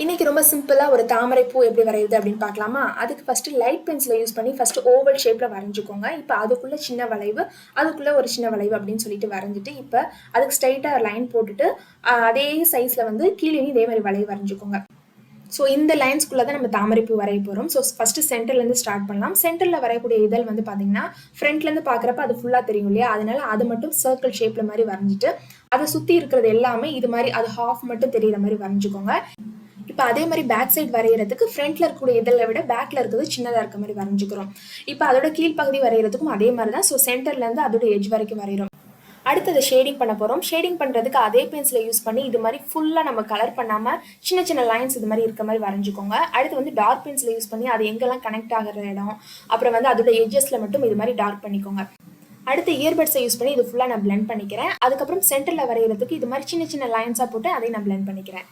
இன்னைக்கு ரொம்ப சிம்பிளா ஒரு தாமரை பூ எப்படி வரையுது அப்படின்னு பார்க்கலாமா? அதுக்கு ஃபர்ஸ்ட் லைட் பென்சில யூஸ் பண்ணி ஃபர்ஸ்ட் ஓவல் ஷேப்ல வரைஞ்சுக்கோங்க. இப்ப அதுக்குள்ள சின்ன வளைவு, அதுக்குள்ள ஒரு சின்ன வளைவு அப்படின்னு சொல்லிட்டு வரைஞ்சுட்டு, இப்ப அதுக்கு ஸ்ட்ரெய்ட்டா லைன் போட்டுட்டு, அதே சைஸ்ல வந்து கீழயும் இதே மாரி வளைவு வரைஞ்சுக்கோங்க. ஸோ இந்த லைன்ஸ்குள்ள தான் நம்ம தாமரைப்பூ வரைய போறோம். ஸோ ஃபர்ஸ்ட் சென்டர்லேருந்து ஸ்டார்ட் பண்ணலாம். சென்டர்ல வரையக்கூடிய இதழ் வந்து பார்த்தீங்கன்னா, ஃப்ரண்ட்லேருந்து பார்க்குறப்ப அது ஃபுல்லா தெரியும் இல்லையா? அதனால அது மட்டும் சர்க்கிள் ஷேப்ல மாரி வரைஞ்சுட்டு, அத சுத்தி இருக்கிறது எல்லாமே இது மாரி அது ஹாஃப் மட்டும் தெரியிற மாரி வரைஞ்சுக்கோங்க. இப்போ அதே மாதிரி பேக் சைடு வரைகிறதுக்கு ஃப்ரண்ட்ல இருக்கக்கூடிய இதழை விட பேக்ல இருக்கிறது சின்னதாக இருக்க மாதிரி வரைஞ்சிக்கிறோம். இப்போ அதோட கீழ்ப்பகுதி வரைகிறதுக்கும் அதே மாதிரி தான். ஸோ சென்டர்லேருந்து அதோட எட்ஜ் வரைக்கும் வரைகிறோம். அடுத்தது ஷேடிங் பண்ண போகிறோம். ஷேடிங் பண்ணுறதுக்கு அதே பென்சிலை யூஸ் பண்ணி இது மாதிரி ஃபுல்லாக நம்ம கலர் பண்ணாமல் சின்ன சின்ன லைன்ஸ் இது மாதிரி இருக்க மாதிரி வரைஞ்சிக்கோங்க. அடுத்து வந்து டார்க் பென்சிலை யூஸ் பண்ணி அது எங்கெல்லாம் கனெக்ட் ஆகிற இடம், அப்புறம் வந்து அதோட எட்ஜஸில் மட்டும் இது மாதிரி டார்க் பண்ணிக்கோங்க. அடுத்து இயர்பட்ஸை யூஸ் பண்ணி இது ஃபுல்லாக நான் பிளெண்ட் பண்ணிக்கிறேன். அதுக்கப்புறம் சென்டரில் வரைகிறதுக்கு இது மாதிரி சின்ன சின்ன லைன்ஸாக போட்டு அதை நான் பிளெண்ட் பண்ணிக்கிறேன்.